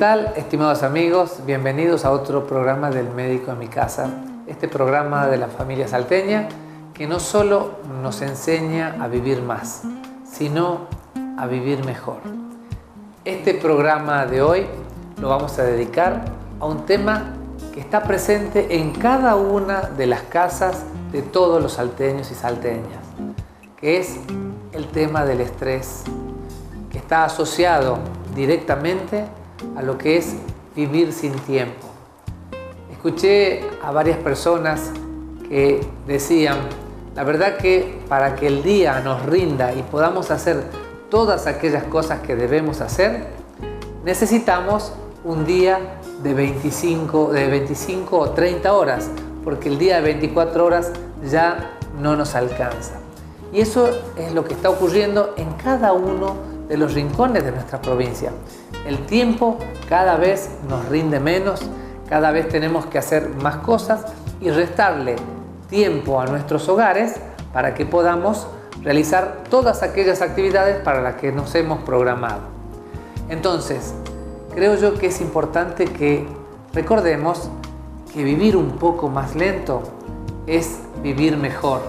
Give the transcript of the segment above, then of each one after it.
tal, estimados amigos? Bienvenidos a otro programa del Médico en mi Casa. Este programa de la familia salteña que no solo nos enseña a vivir más, sino a vivir mejor. Este programa de hoy lo vamos a dedicar a un tema que está presente en cada una de las casas de todos los salteños y salteñas, que es el tema del estrés, que está asociado directamente a lo que es vivir sin tiempo. Escuché a varias personas que decían, la verdad que para que el día nos rinda y podamos hacer todas aquellas cosas que debemos hacer, necesitamos un día de 25 o 30 horas, porque el día de 24 horas ya no nos alcanza. Y eso es lo que está ocurriendo en cada uno de los rincones de nuestra provincia. El tiempo cada vez nos rinde menos, cada vez tenemos que hacer más cosas y restarle tiempo a nuestros hogares para que podamos realizar todas aquellas actividades para las que nos hemos programado. Entonces, creo yo que es importante que recordemos que vivir un poco más lento es vivir mejor.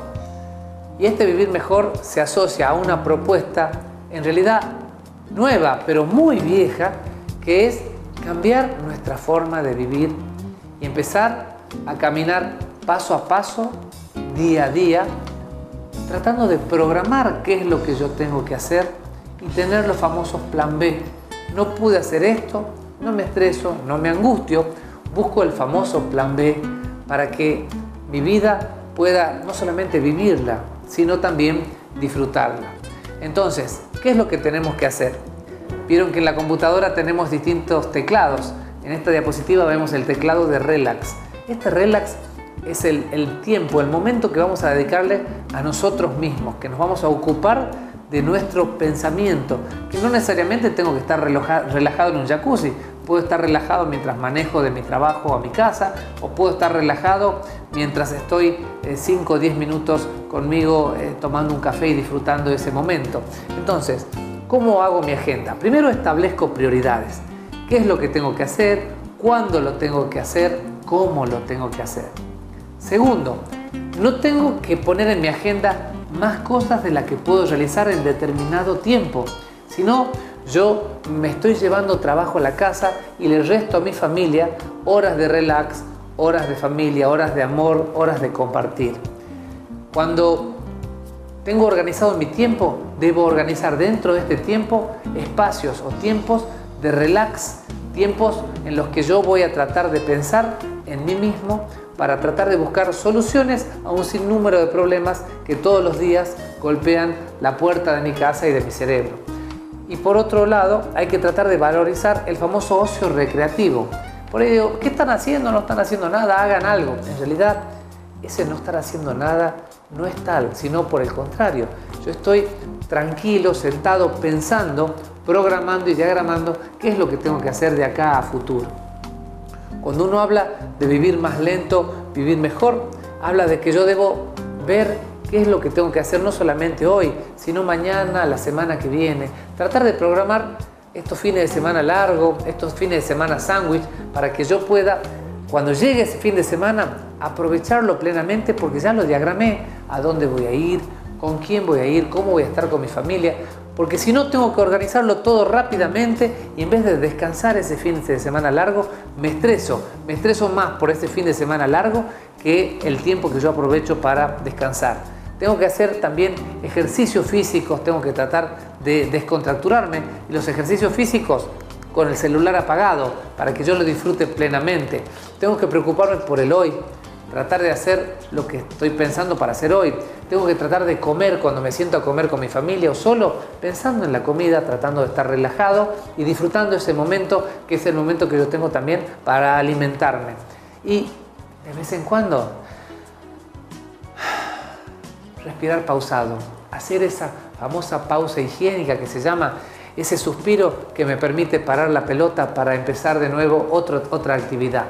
Y este vivir mejor se asocia a una propuesta en realidad nueva, pero muy vieja, que es cambiar nuestra forma de vivir y empezar a caminar paso a paso, día a día, tratando de programar qué es lo que yo tengo que hacer y tener los famosos plan B. No pude hacer esto, no me estreso, no me angustio, busco el famoso plan B para que mi vida pueda no solamente vivirla, sino también disfrutarla. Entonces, ¿qué es lo que tenemos que hacer? Vieron que en la computadora tenemos distintos teclados. En esta diapositiva vemos el teclado de relax. Este relax es el tiempo, el momento que vamos a dedicarle a nosotros mismos, que nos vamos a ocupar de nuestro pensamiento, que no necesariamente tengo que estar relajado en un jacuzzi. Puedo estar relajado mientras manejo de mi trabajo a mi casa, o puedo estar relajado mientras estoy 5 o 10 minutos conmigo tomando un café y disfrutando de ese momento. Entonces, ¿cómo hago mi agenda? Primero establezco prioridades. ¿Qué es lo que tengo que hacer? ¿Cuándo lo tengo que hacer? ¿Cómo lo tengo que hacer? Segundo, no tengo que poner en mi agenda más cosas de las que puedo realizar en determinado tiempo, sino yo me estoy llevando trabajo a la casa y le resto a mi familia horas de relax, horas de familia, horas de amor, horas de compartir. Cuando tengo organizado mi tiempo, debo organizar dentro de este tiempo espacios o tiempos de relax, tiempos en los que yo voy a tratar de pensar en mí mismo para tratar de buscar soluciones a un sinnúmero de problemas que todos los días golpean la puerta de mi casa y de mi cerebro. Y por otro lado, hay que tratar de valorizar el famoso ocio recreativo. Por ello, ¿qué están haciendo? No están haciendo nada, hagan algo. En realidad, ese no estar haciendo nada no es tal, sino por el contrario. Yo estoy tranquilo, sentado, pensando, programando y diagramando qué es lo que tengo que hacer de acá a futuro. Cuando uno habla de vivir más lento, vivir mejor, habla de que yo debo ver qué es lo que tengo que hacer no solamente hoy, sino mañana, la semana que viene. Tratar de programar estos fines de semana largos, estos fines de semana sándwich, para que yo pueda, cuando llegue ese fin de semana, aprovecharlo plenamente porque ya lo diagramé, a dónde voy a ir, con quién voy a ir, cómo voy a estar con mi familia. Porque si no, tengo que organizarlo todo rápidamente y en vez de descansar ese fin de semana largo, me estreso más por ese fin de semana largo que el tiempo que yo aprovecho para descansar. Tengo que hacer también ejercicios físicos, tengo que tratar de descontracturarme y los ejercicios físicos con el celular apagado para que yo lo disfrute plenamente. Tengo que preocuparme por el hoy, tratar de hacer lo que estoy pensando para hacer hoy. Tengo que tratar de comer cuando me siento a comer con mi familia o solo pensando en la comida, tratando de estar relajado y disfrutando ese momento que es el momento que yo tengo también para alimentarme. Y de vez en cuando respirar pausado, hacer esa famosa pausa higiénica que se llama ese suspiro que me permite parar la pelota para empezar de nuevo otra actividad.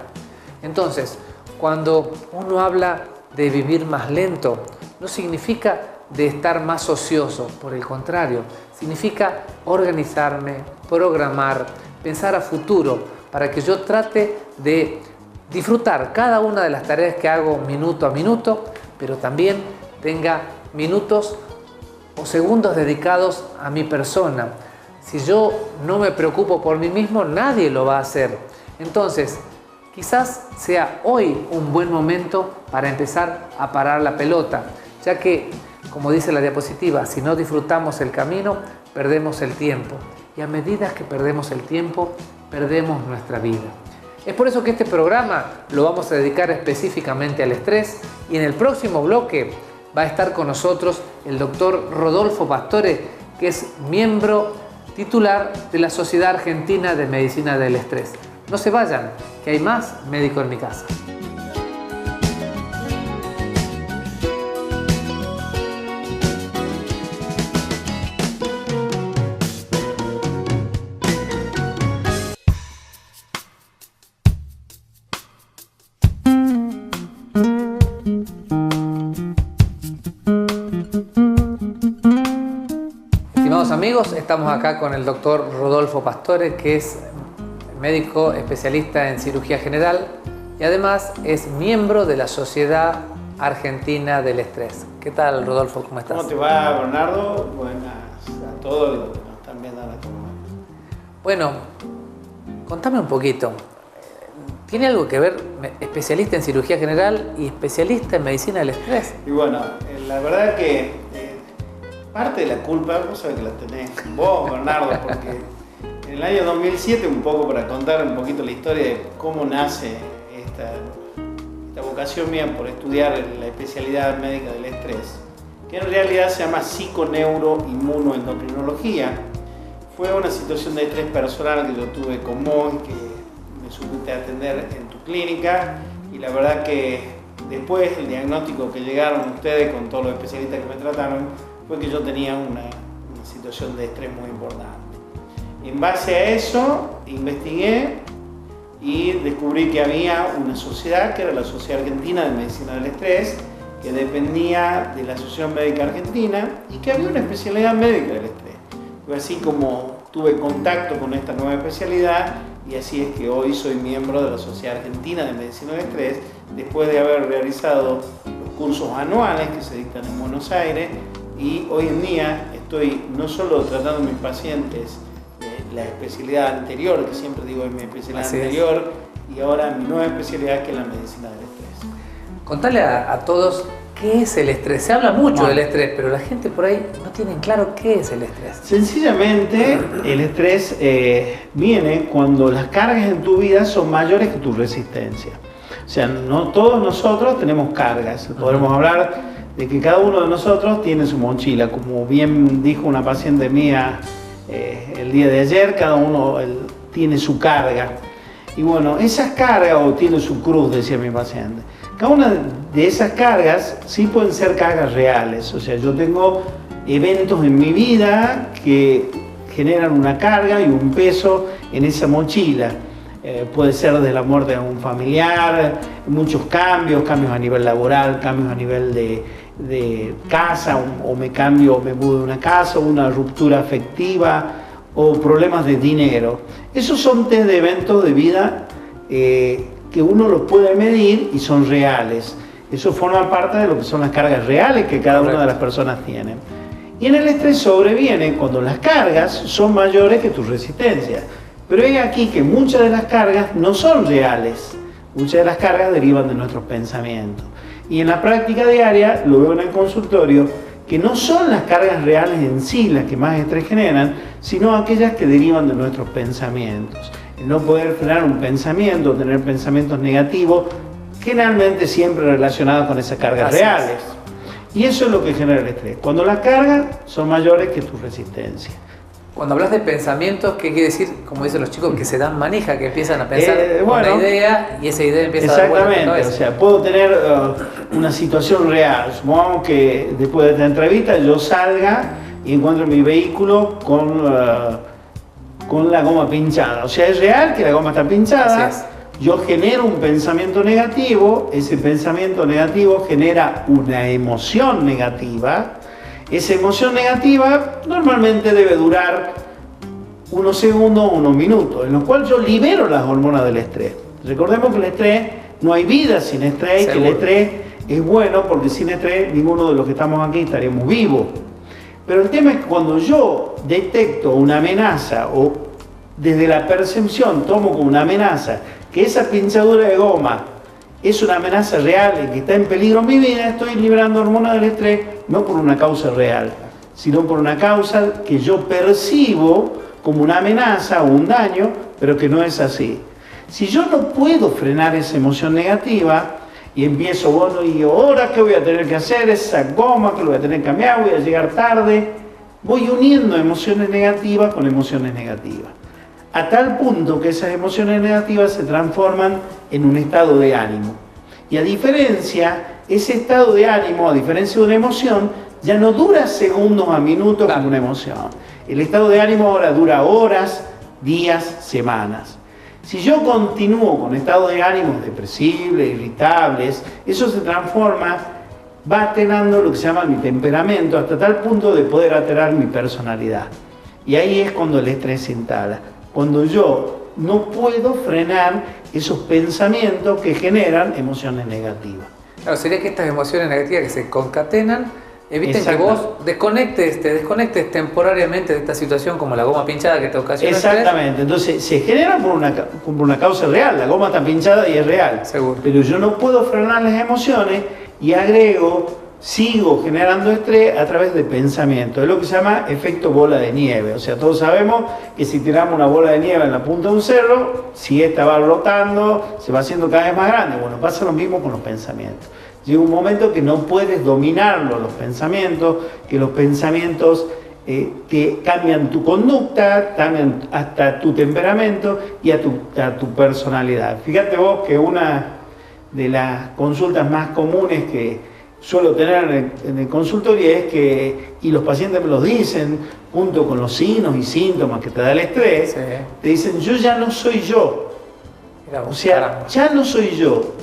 Entonces, cuando uno habla de vivir más lento, no significa de estar más ocioso, por el contrario, significa organizarme, programar, pensar a futuro, para que yo trate de disfrutar cada una de las tareas que hago minuto a minuto, pero también tenga minutos o segundos dedicados a mi persona. Si yo no me preocupo por mí mismo, nadie lo va a hacer. Entonces, quizás sea hoy un buen momento para empezar a parar la pelota, ya que, como dice la diapositiva, si no disfrutamos el camino, perdemos el tiempo. Y a medida que perdemos el tiempo, perdemos nuestra vida. Es por eso que este programa lo vamos a dedicar específicamente al estrés, y en el próximo bloque va a estar con nosotros el doctor Rodolfo Pastore, que es miembro titular de la Sociedad Argentina de Medicina del Estrés. No se vayan, que hay más Médico en mi Casa. Estimados amigos, estamos acá con el doctor Rodolfo Pastore, que es médico especialista en cirugía general y además es miembro de la Sociedad Argentina del Estrés. ¿Qué tal, Rodolfo? ¿Cómo estás? ¿Cómo te va, Bernardo? Buenas a todos los que nos están viendo ahora. Bueno, contame un poquito. ¿Tiene algo que ver especialista en cirugía general y especialista en medicina del estrés? Y bueno, la verdad que parte de la culpa, vos sabés que la tenés vos, Bernardo, porque en el año 2007, un poco para contar un poquito la historia de cómo nace esta vocación mía por estudiar la especialidad médica del estrés, que en realidad se llama psiconeuroinmunoendocrinología. Fue una situación de estrés personal que yo tuve con vos, que me supiste atender en tu clínica, y la verdad que después el diagnóstico que llegaron ustedes con todos los especialistas que me trataron fue que yo tenía una situación de estrés muy importante. En base a eso investigué y descubrí que había una sociedad, que era la Sociedad Argentina de Medicina del Estrés, que dependía de la Asociación Médica Argentina, y que había una especialidad médica del estrés. Fue así como tuve contacto con esta nueva especialidad, y así es que hoy soy miembro de la Sociedad Argentina de Medicina del Estrés, después de haber realizado los cursos anuales que se dictan en Buenos Aires, y hoy en día estoy no solo tratando a mis pacientes la especialidad anterior, que siempre digo es mi especialidad anterior, y ahora mi nueva especialidad, que es la medicina del estrés. Contale a todos qué es el estrés. Se habla mucho del estrés, pero la gente por ahí no tiene claro qué es el estrés. Sencillamente, el estrés viene cuando las cargas en tu vida son mayores que tu resistencia. O sea, no todos nosotros tenemos cargas. Podremos hablar de que cada uno de nosotros tiene su mochila. Como bien dijo una paciente mía el día de ayer, cada uno tiene su carga. Y bueno, esas cargas, o tiene su cruz, decía mi paciente. Cada una de esas cargas sí pueden ser cargas reales. O sea, yo tengo eventos en mi vida que generan una carga y un peso en esa mochila. Puede ser de la muerte de un familiar, muchos cambios a nivel laboral, cambios a nivel de casa, o me mudo de una casa, o una ruptura afectiva, o problemas de dinero. Esos son test de eventos de vida que uno los puede medir y son reales. Eso forma parte de lo que son las cargas reales que cada una de las personas tienen. Y en el estrés sobreviene cuando las cargas son mayores que tu resistencia. Pero es aquí que muchas de las cargas no son reales. Muchas de las cargas derivan de nuestros pensamientos. Y en la práctica diaria, lo veo en el consultorio, que no son las cargas reales en sí las que más estrés generan, sino aquellas que derivan de nuestros pensamientos. El no poder frenar un pensamiento, tener pensamientos negativos, generalmente siempre relacionados con esas cargas reales. Y eso es lo que genera el estrés, cuando las cargas son mayores que tu resistencia. Cuando hablas de pensamientos, ¿qué quiere decir? Como dicen los chicos, que se dan manija, que empiezan a pensar una idea y esa idea empieza a dar vueltas. Exactamente, o sea, puedo tener una situación real. Supongamos que después de esta entrevista yo salga y encuentro mi vehículo con la goma pinchada. O sea, es real que la goma está pinchada. Yo genero un pensamiento negativo, ese pensamiento negativo genera una emoción negativa. Esa emoción negativa normalmente debe durar unos segundos o unos minutos, en los cuales yo libero las hormonas del estrés. Recordemos que el estrés, no hay vida sin estrés, que el estrés es bueno porque sin estrés ninguno de los que estamos aquí estaríamos vivos. Pero el tema es que cuando yo detecto una amenaza o desde la percepción tomo como una amenaza que esa pinchadura de goma es una amenaza real y que está en peligro en mi vida, estoy liberando hormonas del estrés no por una causa real, sino por una causa que yo percibo como una amenaza o un daño, pero que no es así. Si yo no puedo frenar esa emoción negativa y empiezo, bueno, ¿y ahora qué voy a tener que hacer? Esa goma que lo voy a tener que cambiar, voy a llegar tarde. Voy uniendo emociones negativas con emociones negativas. A tal punto que esas emociones negativas se transforman en un estado de ánimo. Y a diferencia, ese estado de ánimo, a diferencia de una emoción, ya no dura segundos a minutos como una emoción. El estado de ánimo ahora dura horas, días, semanas. Si yo continúo con estados de ánimo depresivos, irritables, eso se transforma, va alterando lo que se llama mi temperamento, hasta tal punto de poder alterar mi personalidad. Y ahí es cuando el estrés se instala. Cuando yo no puedo frenar esos pensamientos que generan emociones negativas. Claro, sería que estas emociones negativas que se concatenan eviten que vos te desconectes temporariamente de esta situación como la goma pinchada que te ocasiona. Exactamente, entonces se genera por una causa real, la goma está pinchada y es real. Seguro. Pero yo no puedo frenar las emociones y sigo generando estrés a través de pensamiento. Es lo que se llama efecto bola de nieve. O sea, todos sabemos que si tiramos una bola de nieve en la punta de un cerro, si esta va rotando, se va haciendo cada vez más grande. Bueno, pasa lo mismo con los pensamientos. Llega un momento que no puedes dominarlo, los pensamientos, que los pensamientos te cambian tu conducta, cambian hasta tu temperamento y a tu personalidad. Fíjate vos que una de las consultas más comunes que suelo tener en el consultorio es que, y los pacientes me lo dicen, junto con los signos y síntomas que te da el estrés, sí, te dicen, yo ya no soy yo. O sea, ya no soy yo.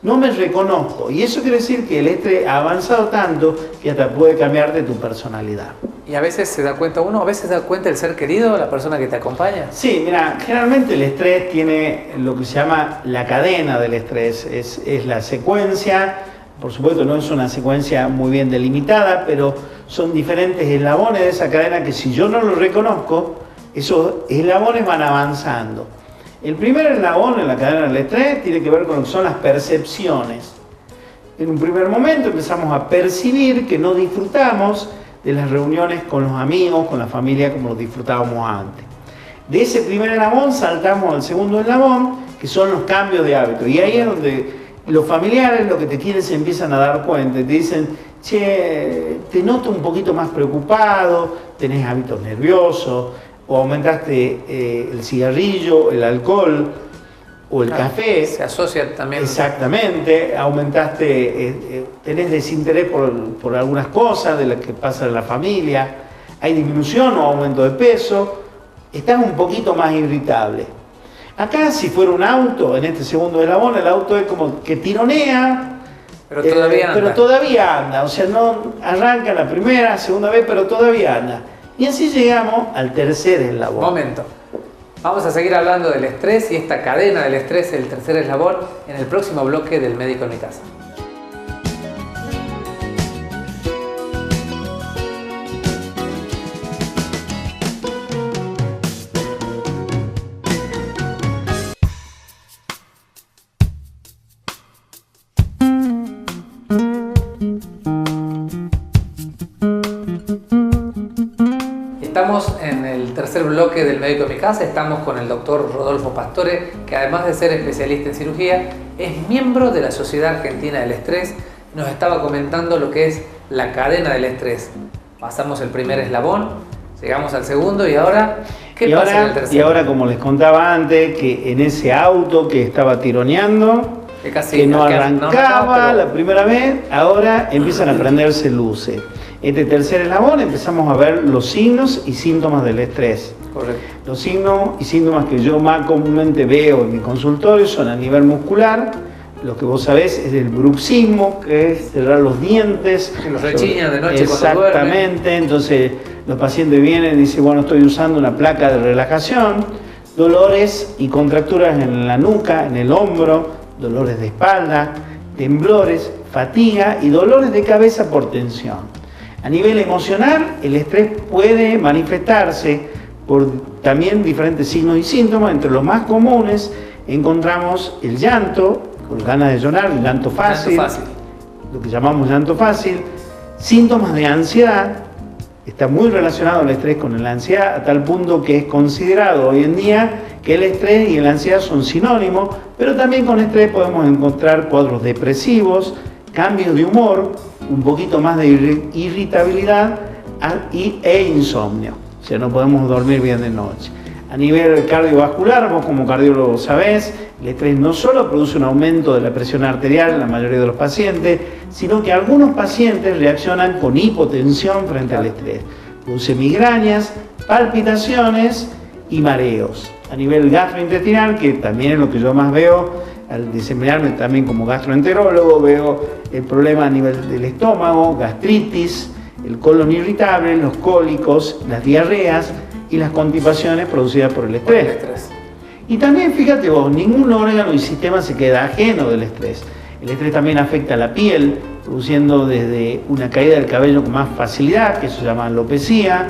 No me reconozco. Y eso quiere decir que el estrés ha avanzado tanto que hasta puede cambiarte tu personalidad. Y a veces se da cuenta uno, a veces se da cuenta el ser querido, la persona que te acompaña. Sí, mira, generalmente el estrés tiene lo que se llama la cadena del estrés. Es la secuencia, por supuesto no es una secuencia muy bien delimitada, pero son diferentes eslabones de esa cadena que si yo no lo reconozco, esos eslabones van avanzando. El primer eslabón en la cadena del estrés tiene que ver con lo que son las percepciones. En un primer momento empezamos a percibir que no disfrutamos de las reuniones con los amigos, con la familia como lo disfrutábamos antes. De ese primer eslabón saltamos al segundo eslabón, que son los cambios de hábito. Y ahí es donde los familiares, lo que te quieren, se empiezan a dar cuenta. Te dicen, che, te noto un poquito más preocupado, tenés hábitos nerviosos, o aumentaste el cigarrillo, el alcohol o el café. Se asocia también. Exactamente, aumentaste, tenés desinterés por algunas cosas de las que pasan en la familia, hay disminución o aumento de peso, estás un poquito más irritable. Acá, si fuera un auto, en este segundo eslabón, el auto es como que tironea, pero todavía anda. O sea, no arranca la primera, segunda vez, pero todavía anda. Y así llegamos al tercer eslabón. Momento. Vamos a seguir hablando del estrés y esta cadena del estrés, el tercer eslabón, en el próximo bloque del Médico en mi Casa. Estamos en el tercer bloque del Médico en mi Casa, estamos con el doctor Rodolfo Pastore, que además de ser especialista en cirugía, es miembro de la Sociedad Argentina del Estrés. Nos estaba comentando lo que es la cadena del estrés. Pasamos el primer eslabón, llegamos al segundo y ahora, ¿qué pasa en el tercero? Y ahora, como les contaba antes, que en ese auto que estaba tironeando, que no arrancaba la primera vez, ahora empiezan a prenderse luces. Este tercer eslabón empezamos a ver los signos y síntomas del estrés. Correcto. Los signos y síntomas que yo más comúnmente veo en mi consultorio son a nivel muscular, lo que vos sabés es el bruxismo, que es cerrar los dientes. Que los rechiñan de noche cuando duermen. Exactamente, entonces los pacientes vienen y dicen, bueno, estoy usando una placa de relajación. Dolores y contracturas en la nuca, en el hombro, dolores de espalda, temblores, fatiga y dolores de cabeza por tensión. A nivel emocional, el estrés puede manifestarse por también diferentes signos y síntomas. Entre los más comunes encontramos el llanto, con ganas de llorar, el llanto fácil, lo que llamamos llanto fácil, síntomas de ansiedad. Está muy relacionado el estrés con la ansiedad, a tal punto que es considerado hoy en día que el estrés y la ansiedad son sinónimos, pero también con estrés podemos encontrar cuadros depresivos, cambios de humor, un poquito más de irritabilidad e insomnio. O sea, no podemos dormir bien de noche. A nivel cardiovascular, vos como cardiólogo sabés, el estrés no solo produce un aumento de la presión arterial en la mayoría de los pacientes, sino que algunos pacientes reaccionan con hipotensión frente al estrés. Produce migrañas, palpitaciones y mareos. A nivel gastrointestinal, que también es lo que yo más veo, al desempeñarme también como gastroenterólogo, veo el problema a nivel del estómago, gastritis, el colon irritable, los cólicos, las diarreas y las constipaciones producidas por el estrés. Y también, fíjate vos, ningún órgano y sistema se queda ajeno del estrés. El estrés también afecta a la piel, produciendo desde una caída del cabello con más facilidad, que se llama alopecia,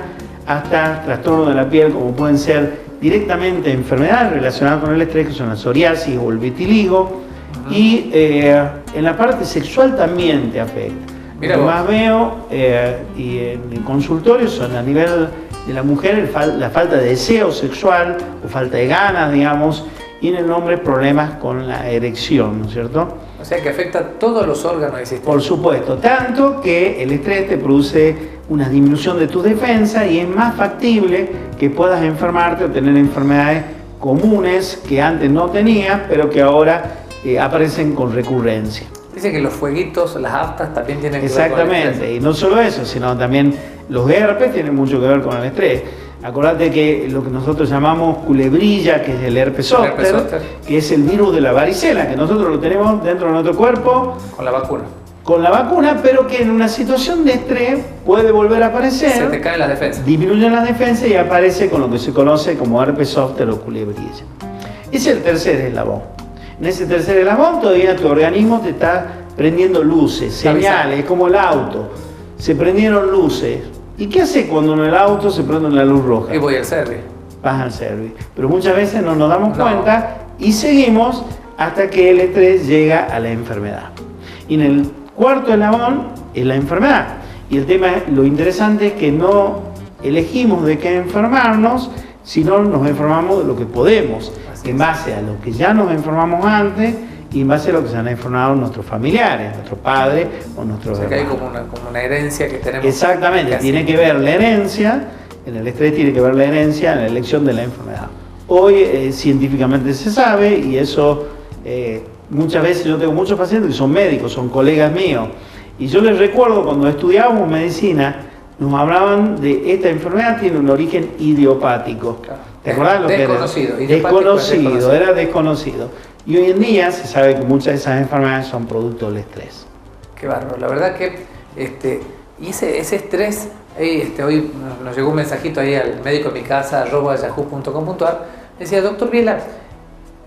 hasta trastornos de la piel como pueden ser directamente enfermedades relacionadas con el estrés, que son la psoriasis o el vitiligo, y en la parte sexual también te afecta. Lo que más veo y en el consultorio son a nivel de la mujer la falta de deseo sexual o falta de ganas, digamos, y en el hombre problemas con la erección, ¿no es cierto? O sea que afecta a todos los órganos del sistema. Por supuesto, tanto que el estrés te produce una disminución de tu defensa y es más factible que puedas enfermarte o tener enfermedades comunes que antes no tenías, pero que ahora aparecen con recurrencia. Dice que los fueguitos, las aftas también tienen que ver con el estrés. Exactamente, y no solo eso, sino también los herpes tienen mucho que ver con el estrés. Acordate que lo que nosotros llamamos culebrilla, que es el herpes zóster, que es el virus de la varicela, que nosotros lo tenemos dentro de nuestro cuerpo. Con la vacuna. Con la vacuna, pero que en una situación de estrés puede volver a aparecer. Se te caen las defensas. Disminuyen las defensas y aparece con lo que se conoce como herpes zóster o culebrilla. Es el tercer eslabón. En ese tercer eslabón todavía tu organismo te está prendiendo luces, señales, como el auto. Se prendieron luces. ¿Y qué hace cuando en el auto se prende la luz roja? Y voy al service. Vas al service. Pero muchas veces no nos damos cuenta y seguimos hasta que el estrés llega a la enfermedad. Y en el cuarto eslabón es la enfermedad. Y el tema, lo interesante es que no elegimos de qué enfermarnos, sino nos enfermamos de lo que podemos, en base a lo que ya nos enfermamos antes y en base a lo que se han enfermado nuestros familiares, nuestros padres o nuestros hermanos. Que hay como una herencia que tenemos. Exactamente, tiene que ver la herencia, en el estrés tiene que ver la herencia en la elección de la enfermedad. Hoy científicamente se sabe y eso muchas veces yo tengo muchos pacientes que son médicos, son colegas míos y yo les recuerdo cuando estudiábamos medicina nos hablaban de esta enfermedad tiene un origen idiopático. ¿Te acordás lo que era? Desconocido, era desconocido. Y hoy en día se sabe que muchas de esas enfermedades son producto del estrés. Qué bárbaro. La verdad que y ese estrés, hoy nos llegó un mensajito ahí al médico de mi casa, @yahoo.com.ar, decía, doctor Biela,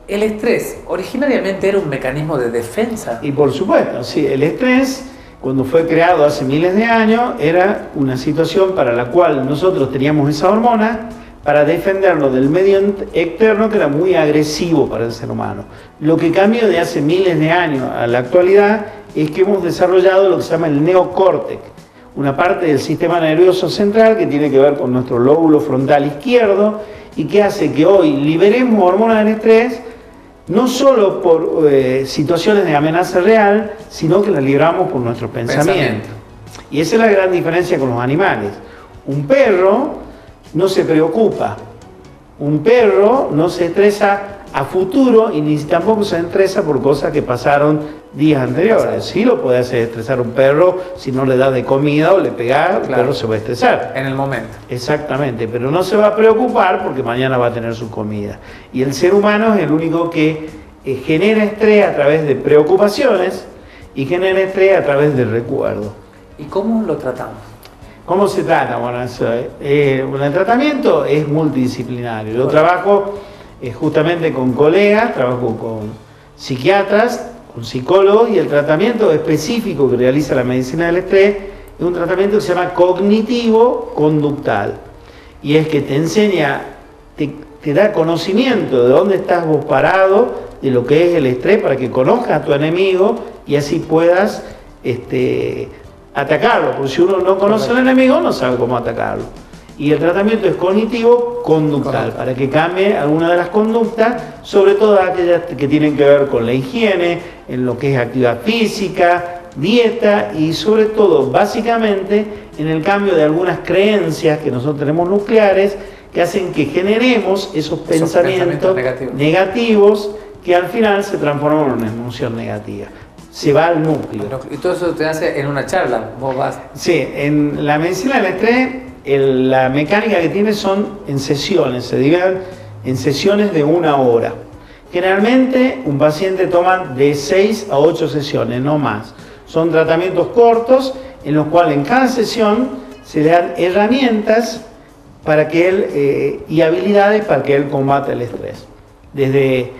el estrés originariamente era un mecanismo de defensa. Y por supuesto, sí, el estrés, cuando fue creado hace miles de años, era una situación para la cual nosotros teníamos esa hormona para defendernos del medio externo que era muy agresivo para el ser humano. Lo que cambió de hace miles de años a la actualidad es que hemos desarrollado lo que se llama el neocórtex, una parte del sistema nervioso central que tiene que ver con nuestro lóbulo frontal izquierdo y que hace que hoy liberemos hormonas del estrés no solo por situaciones de amenaza real, sino que las libramos por nuestro pensamiento. Y esa es la gran diferencia con los animales. Un perro no se preocupa, un perro no se estresa a futuro y ni tampoco se estresa por cosas que pasaron días anteriores. Sí lo puede hacer estresar un perro si no le das de comida o le pegás, el perro se va a estresar. En el momento. Exactamente, pero no se va a preocupar porque mañana va a tener su comida. Y el ser humano es el único que genera estrés a través de preocupaciones y genera estrés a través de recuerdo. ¿Y cómo lo tratamos? ¿Cómo se trata? Bueno, el tratamiento es multidisciplinario. Yo trabajo justamente con colegas, trabajo con psiquiatras, con psicólogos, y el tratamiento específico que realiza la medicina del estrés es un tratamiento que se llama cognitivo-conductal. Y es que te enseña, te da conocimiento de dónde estás vos parado, de lo que es el estrés, para que conozcas a tu enemigo y así puedas atacarlo, porque si uno no conoce al enemigo no sabe cómo atacarlo. Y el tratamiento es cognitivo-conductal, para que cambie alguna de las conductas, sobre todo aquellas que tienen que ver con la higiene, en lo que es actividad física, dieta y sobre todo, básicamente, en el cambio de algunas creencias que nosotros tenemos nucleares, que hacen que generemos esos pensamientos negativos que al final se transforman en una emoción negativa. Se va al núcleo. Y todo eso te hace en una charla. Vos vas. Sí, en la medicina del estrés, la mecánica que tiene son en sesiones, se dividen en sesiones de 1 hora. Generalmente un paciente toma de 6 a 8 sesiones, no más. Son tratamientos cortos en los cuales en cada sesión se le dan herramientas para que él, y habilidades para que él combata el estrés. Desde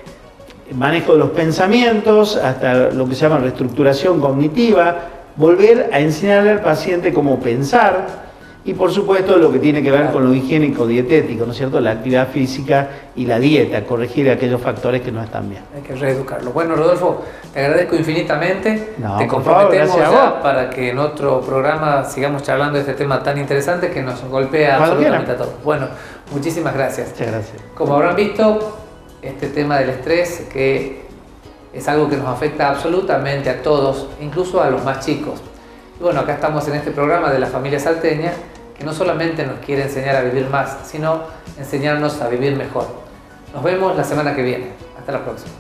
el manejo de los pensamientos hasta lo que se llama reestructuración cognitiva, volver a enseñarle al paciente cómo pensar y por supuesto lo que tiene que ver con lo higiénico dietético, ¿no es cierto? La actividad física y la dieta, corregir aquellos factores que no están bien. Hay que reeducarlo. Bueno, Rodolfo, te agradezco infinitamente. No, te comprometemos ya para que en otro programa sigamos charlando de este tema tan interesante que nos golpea absolutamente a todos. Bueno, muchísimas gracias. Muchas gracias. Como habrán visto, este tema del estrés, que es algo que nos afecta absolutamente a todos, incluso a los más chicos. Y bueno, acá estamos en este programa de la familia salteña, que no solamente nos quiere enseñar a vivir más, sino enseñarnos a vivir mejor. Nos vemos la semana que viene. Hasta la próxima.